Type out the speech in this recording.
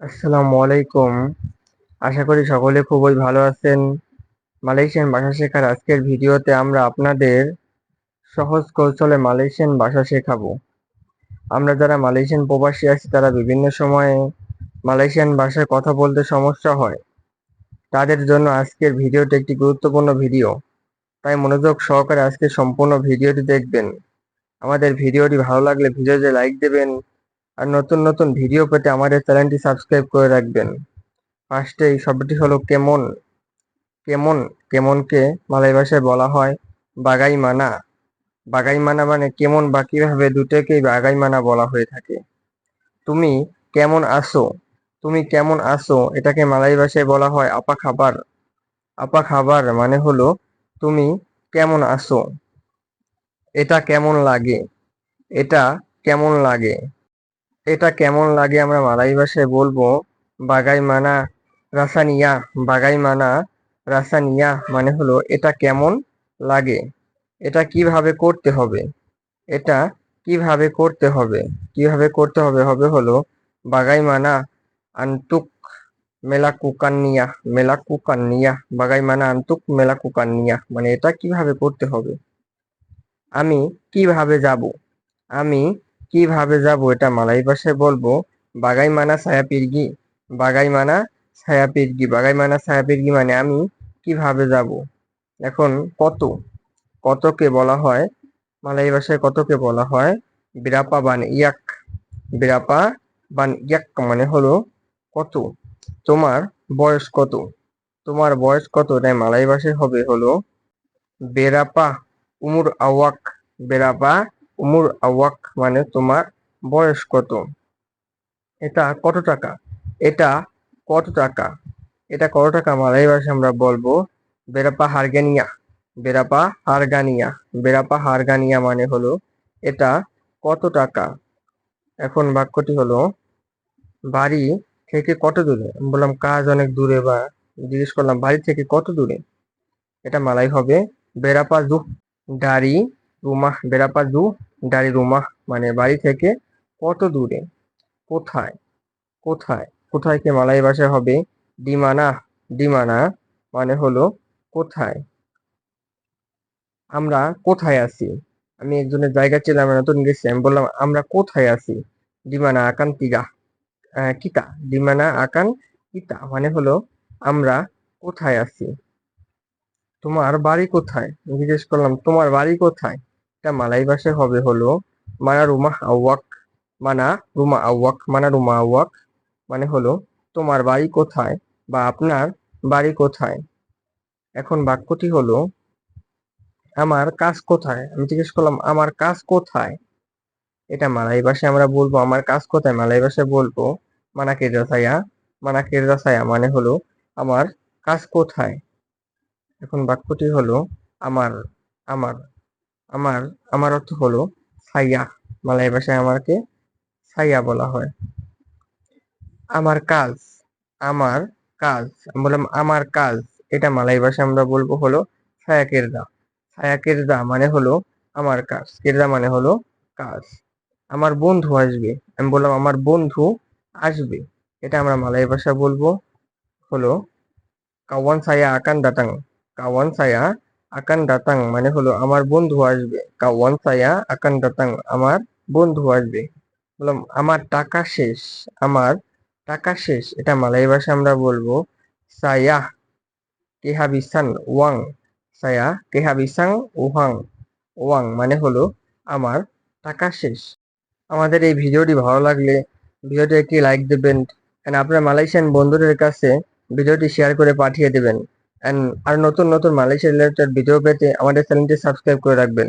আসসালামু আলাইকুম। আশা করি সকলে খুবই ভালো আছেন। মালয়েশিয়ান ভাষা শেখার আজকের ভিডিওতে আমরা আপনাদের সহজ কৌশলে মালয়েশিয়ান ভাষা শেখাবো। আমরা যারা মালয়েশিয়ান প্রবাসী আছি তারা বিভিন্ন সময়ে মালয়েশিয়ান ভাষায় কথা বলতে সমস্যা হয়। তাদের জন্য আজকের ভিডিওটি একটি গুরুত্বপূর্ণ ভিডিও। তাই মনোযোগ সহকারে আজকে সম্পূর্ণ ভিডিওটি দেখবেন। আমাদের ভিডিওটি ভালো লাগলে ভিডিওতে লাইক দেবেন আর নতুন নতুন ভিডিও পেতে আমাদের চ্যানেলটি সাবস্ক্রাইব করে রাখবেন। ফার্স্টে এই শব্দটি হলো কেমন। কেমন কেমনকে মালয় ভাষায় বলা হয় বাগাইমানা। বাগাইমানা মানে কেমন বা কিভাবে দুটোকেই বাগাইমানা বলা হয়ে থাকে। তুমি কেমন আছো? তুমি কেমন আছো এটাকে মালয় ভাষায় বলা হয় আপা খাবার। আপা খাবার মানে হলো তুমি কেমন আছো। এটা কেমন লাগে? এটা কেমন লাগে? এটা কেমন লাগে আমরা মালয় ভাষায় বলবো বাগাইমানা রাসানিয়া। বাগাইমানা রাসানিয়া মানে হলো এটা কেমন লাগে। এটা কিভাবে করতে হবে? এটা কিভাবে করতে হবে? কিভাবে করতে হবে হবে হলো বাগাইমানা আন্তুক মেলাকুকান্নিয়া। মেলাকুকান্নিয়া বাগাইমানা আন্তুক মেলাকুকান্নিয়া মানে এটা কিভাবে করতে হবে। আমি কিভাবে যাব? আমি কিভাবে যাব এটা মালয় ভাষায় বলবো বাগাইমানা সায়া পিরগি। বাগাইমানা সায়া পিরগি। বাগাইমানা সায়া পিরগি মানে আমি কিভাবে যাব। এখন কত। কতকে বলা হয় মালয় ভাষায় কতকে বলা হয় বিরাপা বান ইয়াক। বিরাপা বান ইয়াক মানে হলো কত। তোমার বয়স কত? তোমার বয়স কত তাই মালয় ভাষায় হবে হলো বেরাপা উমুর আওয়াক। বেরাপা উমুর আওয়াক মানে তোমার বয়স কত। এটা কত টাকা? এটা কত টাকা? এটা কত টাকা মালয় ভাষায় আমরা বলবো বেরাপা হারগানিয়া। বেরাপা হারগানিয়া। বেরাপা হারগানিয়া মানে হলো এটা কত টাকা। এখন বাক্যটি হলো বাড়ি থেকে কত দূরে। আমি বললাম কাজ অনেক দূরে বা জিজ্ঞেস করলাম বাড়ি থেকে কত দূরে। এটা মালাই হবে বেরাপা জুহ ডারি রুমাহ। বেরাপা জুহ ডারি রুমাহ মানে বাড়ি থেকে কত দূরে। কোথায়। কোথায়। কোথায়কে মালয় ভাষায় হবে ডিমানা। ডিমানা মানে হলো কোথায়। আমরা কোথায় আছি। আমি একজনের জায়গা ছিলাম, আমি নতুন গেছি, আমি বললাম আমরা কোথায় আছি। ডিমানা আকান তিগা কিতা। ডিমানা আকান কিতা মানে হলো আমরা কোথায় আছি। তোমার বাড়ি কোথায়? আমি জিজ্ঞেস করলাম তোমার বাড়ি কোথায়। এটা মালাই ভাষায় হবে হলো মানা রুমা আওয়াক। মানা রুমা আওয়াক। মানা রুমা আওয়াক মানে হলো তোমার বাড়ি কোথায় বা আপনার বাড়ি কোথায়। এখন বাক্যটি হলো আমার কাজ কোথায়। আমি জিজ্ঞেস করলাম আমার কাজ কোথায়। এটা মালাই ভাষায় আমরা বলবো আমার কাজ কোথায় মালাই ভাষায় বলবো মানা কেরজাসায়া। মানা কেরজাসায়া মানে হলো আমার কাজ কোথায়। এখন বাক্যটি হলো আমার। আমার আমার আমার অর্থ হলো ছাইয়া। মালয় ভাষায় আমাকে ছাইয়া বলা হয়। আমার কাজ। আমার কাজ। আমি বললাম আমার কাজ। এটা মালয় ভাষায় আমরা বলবো হলো ছায়া কেরদা। ছায়া কেরদা মানে হলো আমার কাজ। কেরদা মানে হলো কাজ। আমার বন্ধু আসবে। আমি বললাম আমার বন্ধু আসবে। এটা আমরা মালয় ভাষায় বলবো হলো কাওয়ান সায়া আকান দাতাং। কাওয়ান সায়া আকান দাতাং মানে হলো আমার বন্ধু আসবে। কাওয়ান সায়া আকান দাতাং আমার বন্ধু আসবে। বললাম আমার টাকা শেষ। আমার টাকা শেষ। এটা মালয় ভাষায় আমরা বলবো সায়া কেহাবিসান ওয়াং। সায়া কেহাবিসাং ওহাং। ওয়াং মানে হলো আমার টাকা শেষ। আমাদের এই ভিডিওটি ভালো লাগলে ভিডিওটি একটি লাইক দেবেন এন্ড আপনার মালয়েশিয়ান বন্ধুদের কাছে ভিডিওটি শেয়ার করে পাঠিয়ে দেবেন এন্ড আর নতুন নতুন মালয়েশিয়া রিলেটেড ভিডিও পেতে আমাদের চ্যানেলটি সাবস্ক্রাইব করে রাখবেন।